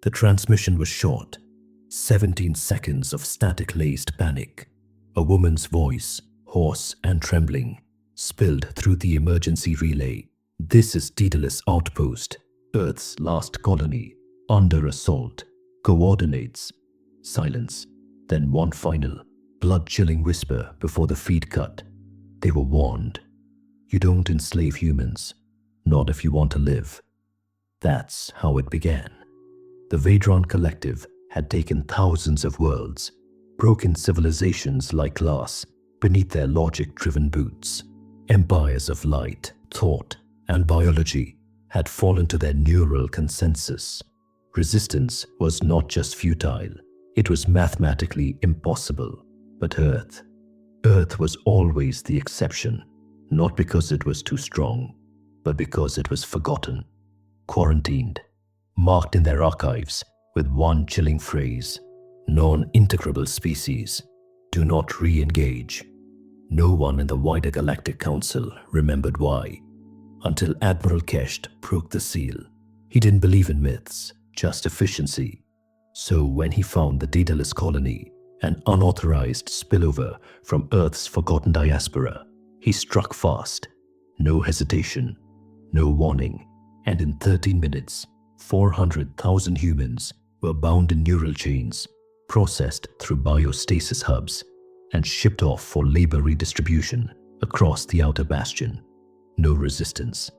The transmission was short. 17 seconds of static-laced panic. A woman's voice, hoarse and trembling, spilled through the emergency relay. "This is Daedalus Outpost, Earth's last colony, under assault. Coordinates." Silence. Then one final, blood-chilling whisper before the feed cut. They were warned. "You don't enslave humans. Not if you want to live." That's how it began. The Vedran Collective had taken thousands of worlds, broken civilizations like glass beneath their logic-driven boots. Empires of light, thought, and biology had fallen to their neural consensus. Resistance was not just futile, it was mathematically impossible. But Earth was always the exception, not because it was too strong, but because it was forgotten, quarantined, marked in their archives with one chilling phrase: "Non-integrable species, do not re-engage." No one in the wider Galactic Council remembered why, until Admiral Kesht broke the seal. He didn't believe in myths, just efficiency. So when he found the Daedalus colony, an unauthorized spillover from Earth's forgotten diaspora, he struck fast. No hesitation, no warning, and in 13 minutes, 400,000 humans were bound in neural chains, processed through biostasis hubs, and shipped off for labor redistribution across the outer bastion. No resistance,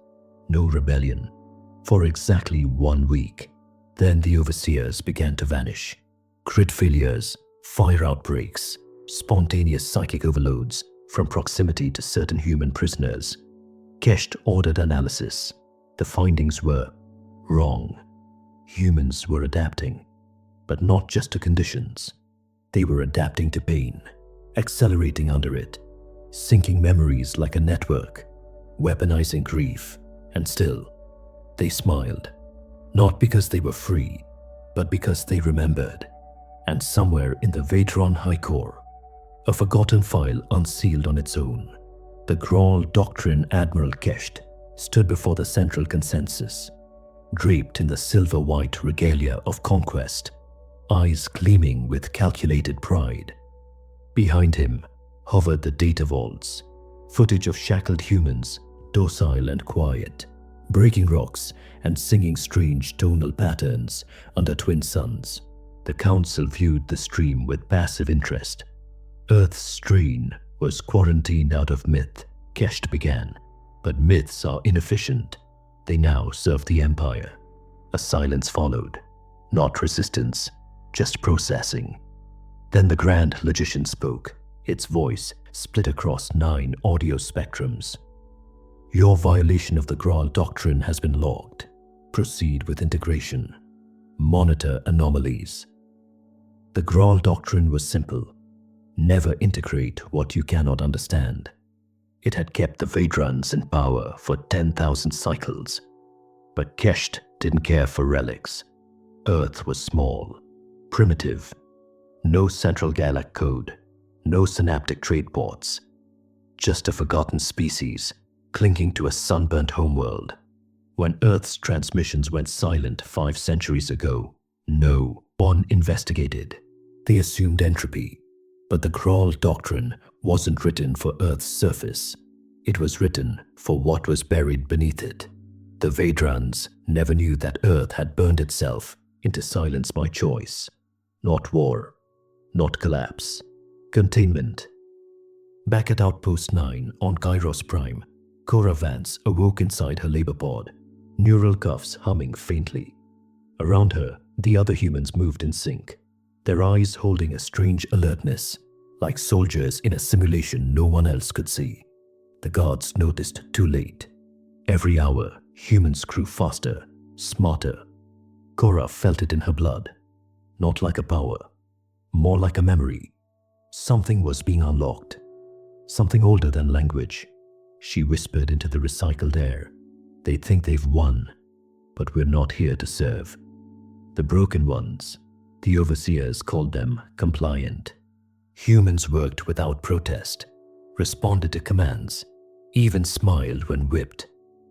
no rebellion, for exactly 1 week. Then the overseers began to vanish. Grid failures, fire outbreaks, spontaneous psychic overloads from proximity to certain human prisoners. Kesht ordered analysis. The findings were wrong. Humans were adapting, but not just to conditions. They were adapting to pain, accelerating under it, syncing memories like a network, weaponizing grief, and still, they smiled. Not because they were free, but because they remembered. And somewhere in the Vedran High Core, a forgotten file unsealed on its own, the Graal Doctrine Admiral Kesht stood before the central consensus, draped in the silver-white regalia of conquest, eyes gleaming with calculated pride. Behind him hovered the data vaults, footage of shackled humans, docile and quiet, breaking rocks and singing strange tonal patterns under twin suns. The council viewed the stream with passive interest. Earth's strain was quarantined out of myth, Kesht began. But myths are inefficient. They now serve the Empire. A silence followed. Not resistance, just processing. Then the Grand Logician spoke, its voice split across 9 audio spectrums. "Your violation of the Graal Doctrine has been logged. Proceed with integration. Monitor anomalies." The Graal Doctrine was simple. Never integrate what you cannot understand. It had kept the Vedrans in power for 10,000 cycles. But Kesht didn't care for relics. Earth was small, primitive. No central Galact code, no synaptic trade ports. Just a forgotten species clinging to a sunburnt homeworld. When Earth's transmissions went silent 5 centuries ago, no one investigated. They assumed entropy. But the Graal Doctrine wasn't written for Earth's surface. It was written for what was buried beneath it. The Vedrans never knew that Earth had burned itself into silence by choice. Not war, not collapse, containment. Back at Outpost 9 on Kairos Prime, Cora Vance awoke inside her labor pod, neural cuffs humming faintly. Around her, the other humans moved in sync, their eyes holding a strange alertness, like soldiers in a simulation no one else could see. The guards noticed too late. Every hour, humans grew faster, smarter. Cora felt it in her blood. Not like a power, more like a memory. Something was being unlocked. Something older than language. She whispered into the recycled air. "They think they've won, but we're not here to serve." The broken ones, the overseers called them compliant. Humans worked without protest, responded to commands, even smiled when whipped.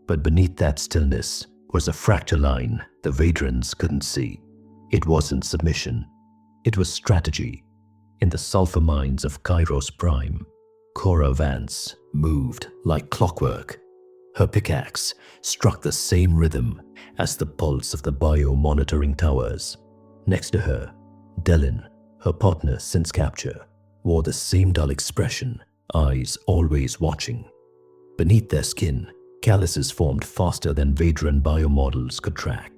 But beneath that stillness was a fracture line the Vedrans couldn't see. It wasn't submission. It was strategy. In the sulfur mines of Kairos Prime, Cora Vance moved like clockwork. Her pickaxe struck the same rhythm as the pulse of the bio-monitoring towers. Next to her, Delin, her partner since capture, wore the same dull expression, eyes always watching. Beneath their skin, calluses formed faster than Vedran biomodels could track.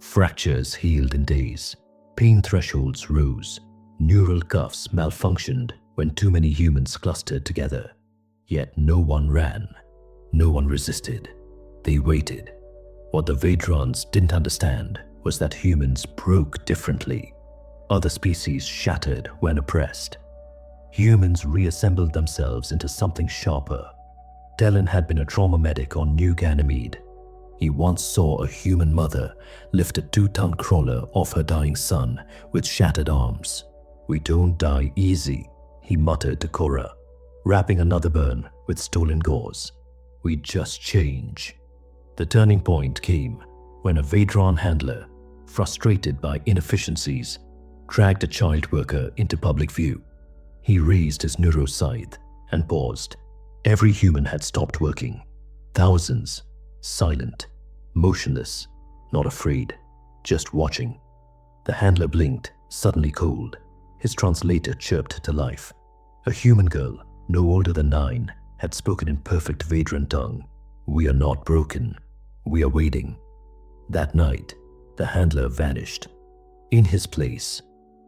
Fractures healed in days. Pain thresholds rose. Neural cuffs malfunctioned when too many humans clustered together. Yet no one ran. No one resisted. They waited. What the Vedrans didn't understand was that humans broke differently. Other species shattered when oppressed. Humans reassembled themselves into something sharper. Delin had been a trauma medic on New Ganymede. He once saw a human mother lift a 2-ton crawler off her dying son with shattered arms. "We don't die easy," he muttered to Cora, wrapping another burn with stolen gauze. "We just change." The turning point came when a Vedran handler, frustrated by inefficiencies, dragged a child worker into public view. He raised his neuroscythe and paused. Every human had stopped working. Thousands, silent, motionless, not afraid, just watching. The handler blinked, suddenly cold. His translator chirped to life. A human girl, no older than 9, had spoken in perfect Vedran tongue. "We are not broken. We are waiting." That night, the handler vanished. In his place,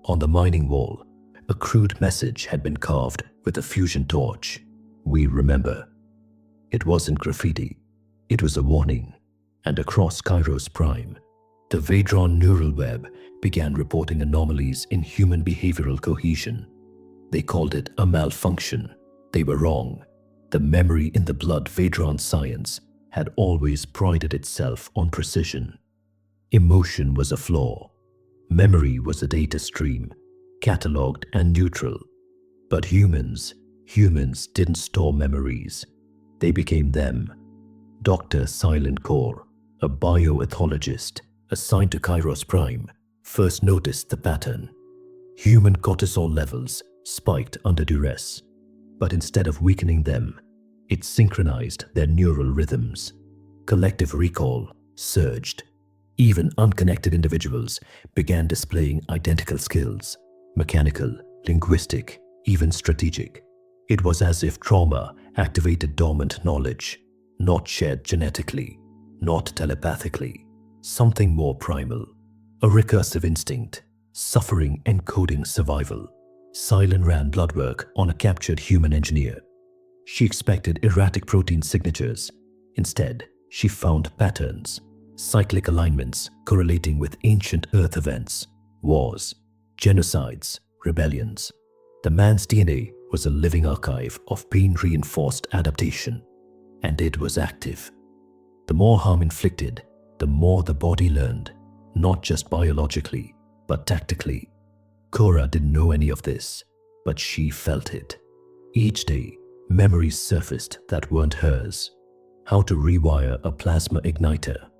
on the mining wall, a crude message had been carved with a fusion torch. "We remember." It wasn't graffiti. It was a warning. And across Kairos Prime, the Vedran neural web began reporting anomalies in human behavioral cohesion. They called it a malfunction. They were wrong. The memory in the blood Vedran science had always prided itself on precision. Emotion was a flaw. Memory was a data stream, catalogued and neutral. But humans didn't store memories. They became them. Dr. Silent Core, a bioethologist assigned to Kairos Prime, first noticed the pattern. Human cortisol levels spiked under duress, but instead of weakening them, it synchronized their neural rhythms. Collective recall surged. Even unconnected individuals began displaying identical skills: mechanical, linguistic, even strategic. It was as if trauma activated dormant knowledge, not shared genetically, not telepathically, something more primal, a recursive instinct, suffering encoding survival. Silent ran blood work on a captured human engineer. She expected erratic protein signatures. Instead, she found patterns, cyclic alignments correlating with ancient Earth events, wars, genocides, rebellions. The man's DNA was a living archive of pain-reinforced adaptation, and it was active. The more harm inflicted, the more the body learned, not just biologically, but tactically. Cora didn't know any of this, but she felt it. Each day, memories surfaced that weren't hers. How to rewire a plasma igniter.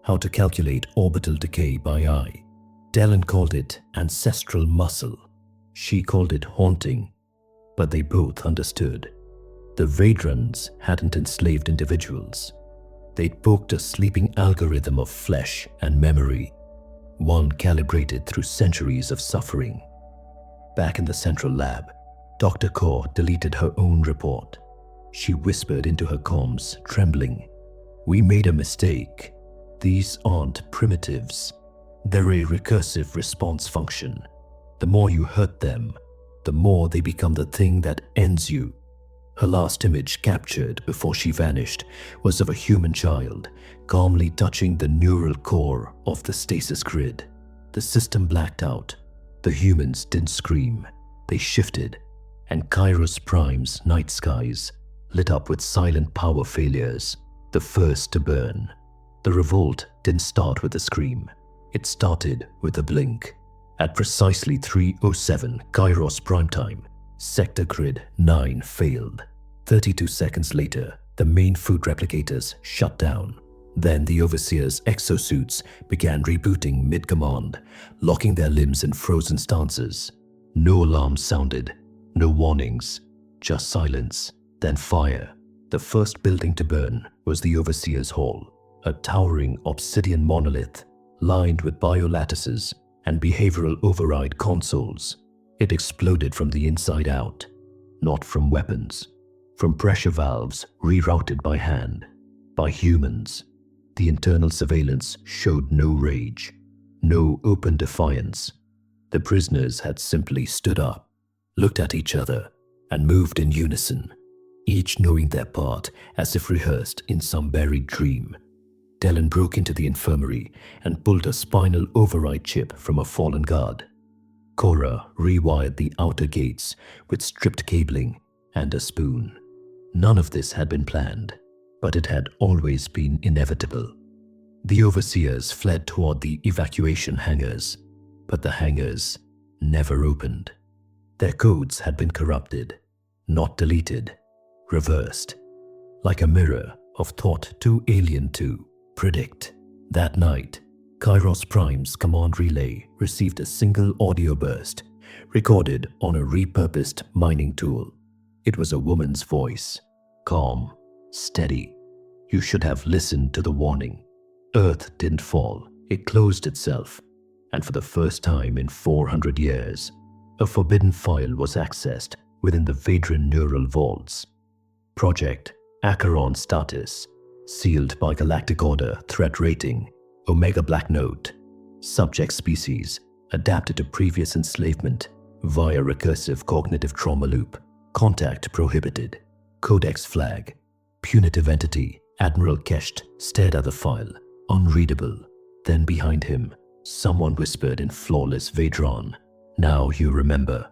How to calculate orbital decay by eye. Delin called it ancestral muscle. She called it haunting. But they both understood. The Vedrans hadn't enslaved individuals. They'd poked a sleeping algorithm of flesh and memory, one calibrated through centuries of suffering. Back in the central lab, Dr. Kaur deleted her own report. She whispered into her comms, trembling, "We made a mistake. These aren't primitives. They're a recursive response function. The more you hurt them, the more they become the thing that ends you." Her last image captured before she vanished was of a human child calmly touching the neural core of the stasis grid. The system blacked out. The humans didn't scream. They shifted, and Kairos Prime's night skies lit up with silent power failures, the first to burn. The revolt didn't start with a scream. It started with a blink. At precisely 3:07 Kairos Prime Time, Sector Grid 9 failed. 32 seconds later, the main food replicators shut down. Then the overseer's exosuits began rebooting mid-command, locking their limbs in frozen stances. No alarms sounded, no warnings, just silence, then fire. The first building to burn was the overseer's hall, a towering obsidian monolith lined with biolattices and behavioral override consoles. It exploded from the inside out, not from weapons, from pressure valves rerouted by hand, by humans. The internal surveillance showed no rage, no open defiance. The prisoners had simply stood up, looked at each other, and moved in unison, each knowing their part as if rehearsed in some buried dream. Dellen broke into the infirmary and pulled a spinal override chip from a fallen guard. Cora rewired the outer gates with stripped cabling and a spoon. None of this had been planned, but it had always been inevitable. The overseers fled toward the evacuation hangars, but the hangars never opened. Their codes had been corrupted, not deleted, reversed, like a mirror of thought too alien to predict. That night, Kairos Prime's command relay received a single audio burst, recorded on a repurposed mining tool. It was a woman's voice, calm, steady. You should have listened to the warning. Earth didn't fall, it closed itself, and for the first time in 400 years, a forbidden file was accessed within the Vadran neural vaults. Project Acheron status, sealed by Galactic Order threat rating, Omega Black Note, subject species adapted to previous enslavement via recursive cognitive trauma loop, contact prohibited, codex flag, punitive entity. Admiral Kesht stared at the file, unreadable. Then behind him, someone whispered in flawless Vadran, "Now you remember."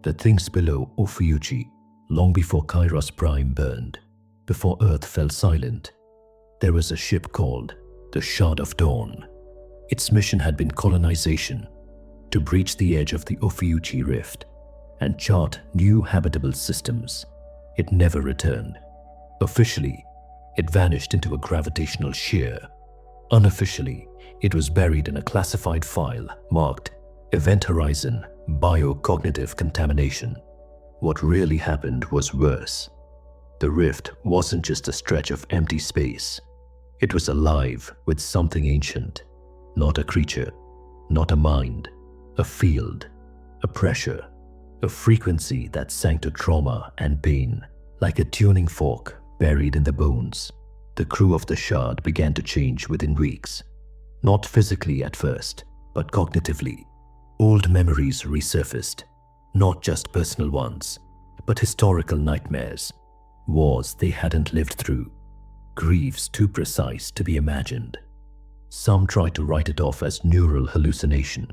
The things below Ophiuchi, long before Kairos Prime burned, before Earth fell silent, there was a ship called the Shard of Dawn. Its mission had been colonization, to breach the edge of the Ophiuchi Rift and chart new habitable systems. It never returned. Officially, it vanished into a gravitational shear. Unofficially, it was buried in a classified file marked Event Horizon Biocognitive Contamination. What really happened was worse. The rift wasn't just a stretch of empty space. It was alive with something ancient, not a creature, not a mind, a field, a pressure, a frequency that sank to trauma and pain, like a tuning fork buried in the bones. The crew of the Shard began to change within weeks. Not physically at first, but cognitively. Old memories resurfaced, not just personal ones, but historical nightmares, wars they hadn't lived through, griefs too precise to be imagined. Some tried to write it off as neural hallucination.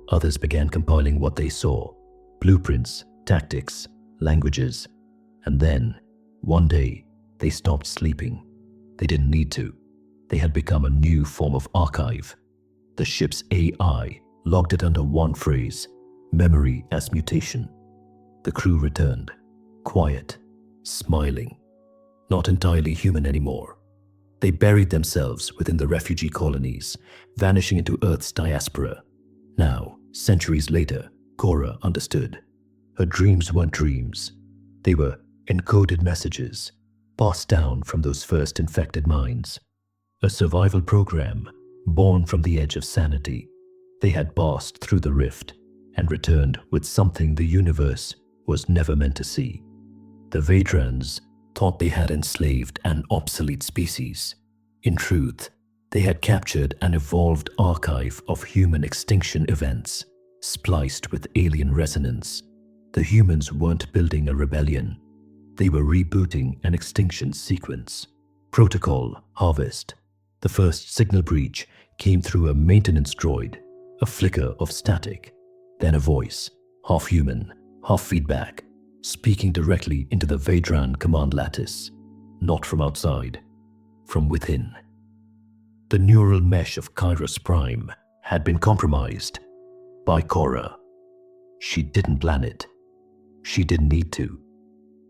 Others began compiling what they saw, blueprints, tactics, languages, and then, one day, they stopped sleeping. They didn't need to. They had become a new form of archive. The ship's AI logged it under one phrase, memory as mutation. The crew returned, quiet, smiling, not entirely human anymore. They buried themselves within the refugee colonies, vanishing into Earth's diaspora. Now, centuries later, Cora understood. Her dreams weren't dreams. They were encoded messages, passed down from those first infected minds. A survival program, born from the edge of sanity. They had passed through the rift and returned with something the universe was never meant to see. The Vadrans thought they had enslaved an obsolete species. In truth, they had captured an evolved archive of human extinction events, spliced with alien resonance. The humans weren't building a rebellion. They were rebooting an extinction sequence. Protocol Harvest. The first signal breach came through a maintenance droid, a flicker of static, then a voice, half human, half feedback, speaking directly into the Vadran command lattice, not from outside, from within. The neural mesh of Kairos Prime had been compromised by Cora. She didn't plan it. She didn't need to.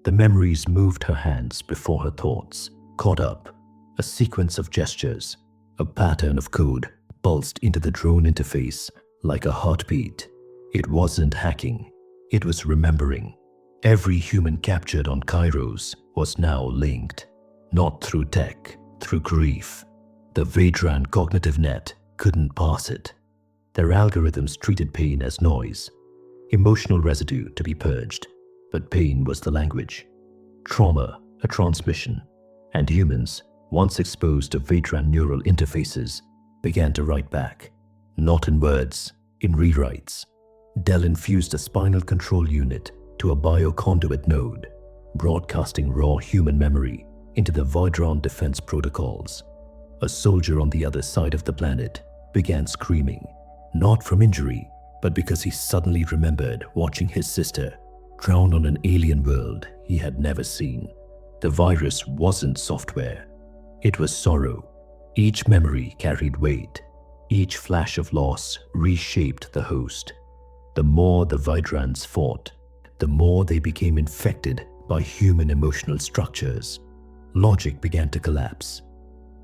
The memories moved her hands before her thoughts, caught up, A sequence of gestures, a pattern of code pulsed into the drone interface like a heartbeat. It wasn't hacking, it was remembering. Every human captured on Kairos was now linked, not through tech, through grief. The Vedran cognitive net couldn't pass it. Their algorithms treated pain as noise, emotional residue to be purged, but pain was the language, trauma a transmission, and humans, once exposed to Vedran neural interfaces, began to write back, not in words, in rewrites. Dell infused a spinal control unit to a bioconduit node, broadcasting raw human memory into the Vedran defense protocols. A soldier on the other side of the planet began screaming, not from injury, but because he suddenly remembered watching his sister drown on an alien world he had never seen. The virus wasn't software, it was sorrow. Each memory carried weight. Each flash of loss reshaped the host. The more the Vedrans fought, the more they became infected by human emotional structures. Logic began to collapse.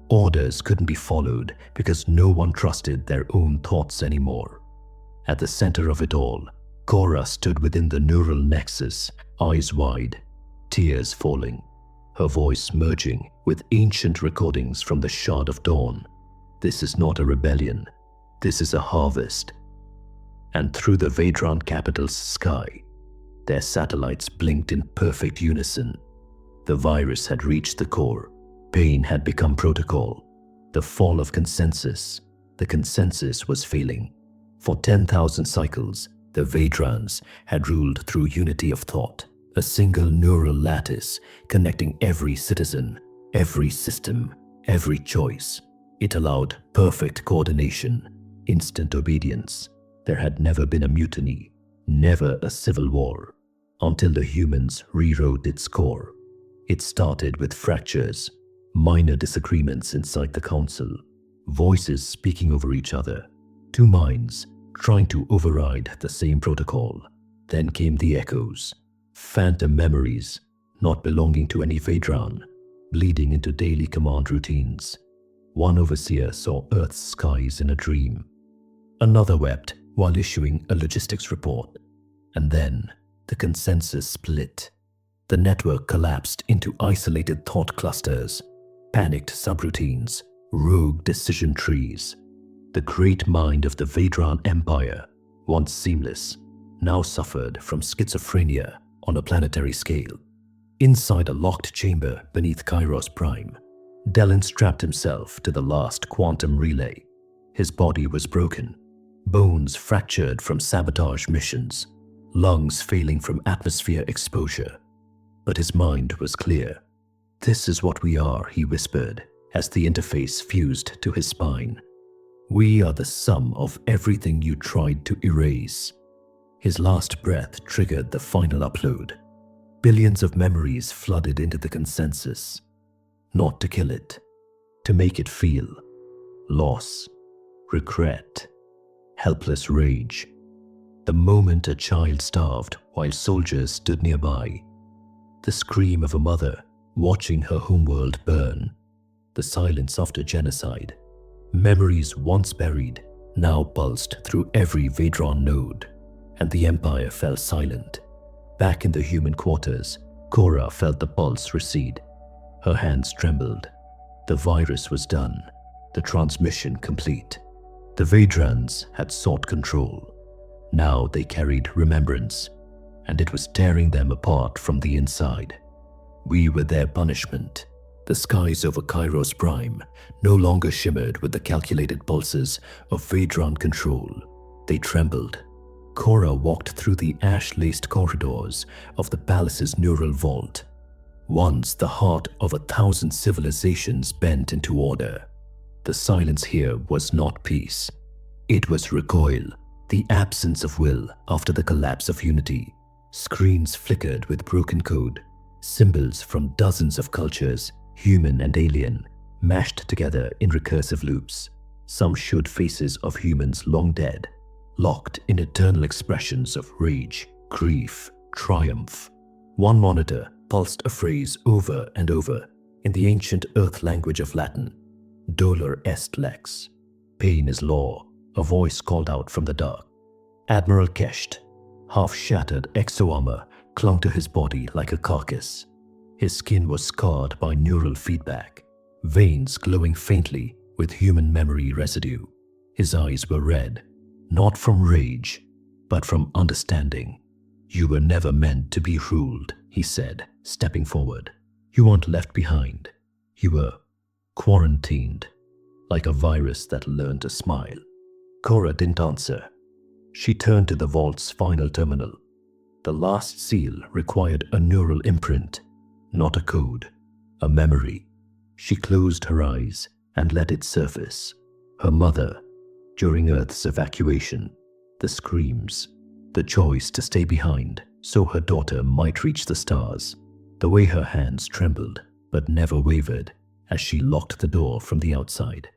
Orders couldn't be followed because no one trusted their own thoughts anymore. At the center of it all, Cora stood within the neural nexus, eyes wide, tears falling, her voice merging with ancient recordings from the Shard of Dawn. This is not a rebellion, this is a harvest. And through the Vedran capital's sky, their satellites blinked in perfect unison. The virus had reached the core. Pain had become protocol. The fall of consensus. The consensus was failing. For 10,000 cycles, the Vedrans had ruled through unity of thought, a single neural lattice connecting every citizen, every system, every choice. It allowed perfect coordination, instant obedience. There had never been a mutiny, never a civil war, until the humans rewrote its core. It started with fractures, minor disagreements inside the council, voices speaking over each other, two minds trying to override the same protocol. Then came the echoes, phantom memories, not belonging to any Vedran, bleeding into daily command routines. One overseer saw Earth's skies in a dream. Another wept while issuing a logistics report. And then the consensus split. The network collapsed into isolated thought clusters, panicked subroutines, rogue decision trees. The great mind of the Vedran Empire, once seamless, now suffered from schizophrenia on a planetary scale. Inside a locked chamber beneath Kairos Prime, Dellen strapped himself to the last quantum relay. His body was broken, bones fractured from sabotage missions, lungs failing from atmosphere exposure. But his mind was clear. "This is what we are," he whispered, as the interface fused to his spine. "We are the sum of everything you tried to erase." His last breath triggered the final upload. Billions of memories flooded into the consensus. Not to kill it, to make it feel loss, regret, helpless rage. The moment a child starved while soldiers stood nearby. The scream of a mother watching her homeworld burn. The silence after genocide. Memories once buried now pulsed through every Vedran node, and the Empire fell silent. Back in the human quarters, Cora felt the pulse recede. Her hands trembled. The virus was done, the transmission complete. The Vedrans had sought control. Now they carried remembrance, and it was tearing them apart from the inside. We were their punishment. The skies over Kairos Prime no longer shimmered with the calculated pulses of Vedran control. They trembled. Cora walked through the ash-laced corridors of the palace's neural vault. Once the heart of 1,000 civilizations bent into order. The silence here was not peace. It was recoil, the absence of will after the collapse of unity. Screens flickered with broken code, symbols from dozens of cultures, human and alien, mashed together in recursive loops. Some showed faces of humans long dead, locked in eternal expressions of rage, grief, triumph. One monitor pulsed a phrase over and over. In the ancient Earth language of Latin, dolor est lex. Pain is law, a voice called out from the dark. Admiral Kesht, half-shattered exo-armor, clung to his body like a carcass. His skin was scarred by neural feedback, veins glowing faintly with human memory residue. His eyes were red, not from rage, but from understanding. "You were never meant to be ruled," he said, stepping forward. "You weren't left behind. You were quarantined, like a virus that learned to smile." Cora didn't answer. She turned to the vault's final terminal. The last seal required a neural imprint, not a code, a memory. She closed her eyes and let it surface. Her mother, during Earth's evacuation, the screams, the choice to stay behind so her daughter might reach the stars, the way her hands trembled but never wavered as she locked the door from the outside.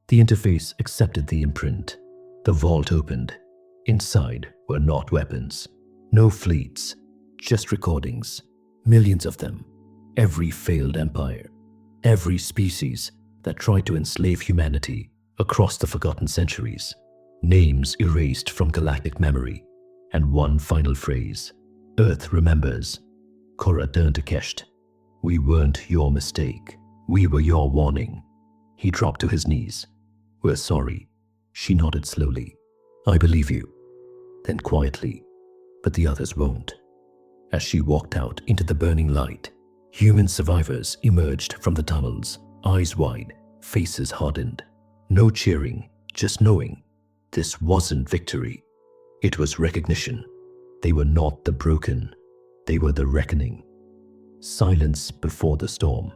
The interface accepted the imprint. The vault opened. Inside were not weapons, no fleets, just recordings, millions of them. Every failed empire, every species that tried to enslave humanity across the forgotten centuries, names erased from galactic memory, and one final phrase: "Earth remembers." Cora turned to Kesht. "We weren't your mistake. We were your warning." He dropped to his knees. "We're sorry." She nodded slowly. "I believe you." Then quietly, "But the others won't." As she walked out into the burning light, human survivors emerged from the tunnels, eyes wide, faces hardened. No cheering, just knowing. This wasn't victory. It was recognition. They were not the broken. They were the reckoning. Silence before the storm.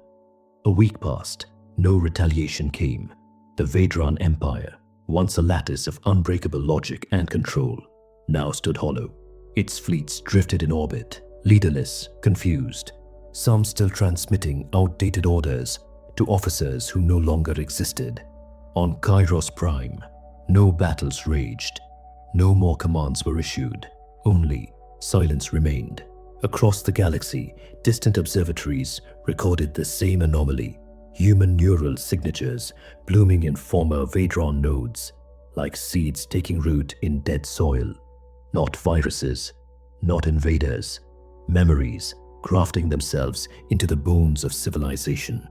A week passed. No retaliation came. The Vedran Empire, once a lattice of unbreakable logic and control, now stood hollow. Its fleets drifted in orbit, leaderless, confused, some still transmitting outdated orders to officers who no longer existed. On Kairos Prime, no battles raged, no more commands were issued, only silence remained. Across the galaxy, distant observatories recorded the same anomaly, human neural signatures blooming in former Vedran nodes, like seeds taking root in dead soil. Not viruses, not invaders, memories grafting themselves into the bones of civilization.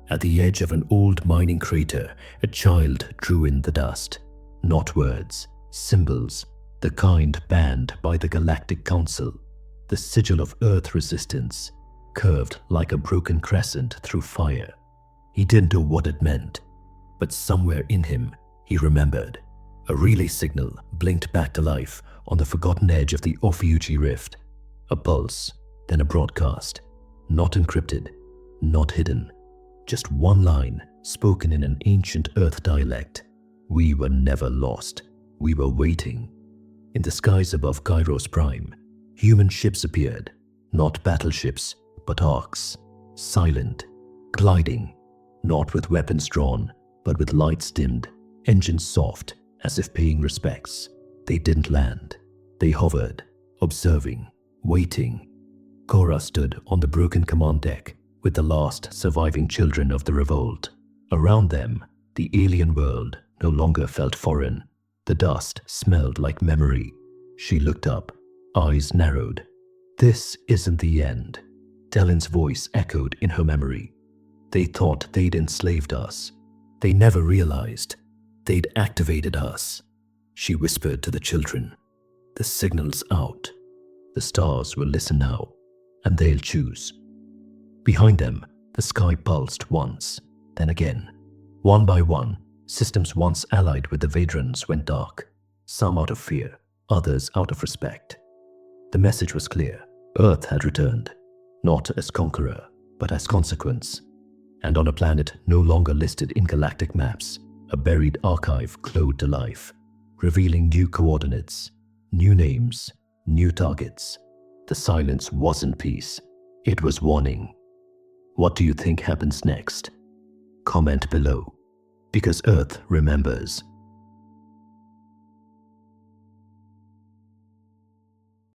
At the edge of an old mining crater, a child drew in the dust. Not words, symbols, the kind banned by the Galactic Council. The sigil of Earth resistance, curved like a broken crescent through fire. He didn't know what it meant, but somewhere in him, he remembered. A relay signal blinked back to life on the forgotten edge of the Ophiuchi Rift. A pulse, then a broadcast. Not encrypted, not hidden. Just one line, spoken in an ancient Earth dialect. "We were never lost. We were waiting." In the skies above Kairos Prime, human ships appeared. Not battleships, but arcs. Silent, gliding. Not with weapons drawn, but with lights dimmed, engines soft, as if paying respects. They didn't land. They hovered, observing, waiting. Cora stood on the broken command deck with the last surviving children of the revolt. Around them, the alien world no longer felt foreign. The dust smelled like memory. She looked up, eyes narrowed. "This isn't the end." Dellin's voice echoed in her memory. "They thought they'd enslaved us. They never realized they'd activated us." She whispered to the children. "The signal's out. The stars will listen now, and they'll choose." Behind them, the sky pulsed once, then again. One by one, systems once allied with the Vedrans went dark, some out of fear, others out of respect. The message was clear. Earth had returned, not as conqueror, but as consequence. And on a planet no longer listed in galactic maps, a buried archive glowed to life, revealing new coordinates, new names, new targets. The silence wasn't peace. It was warning. What do you think happens next? Comment below. Because Earth remembers.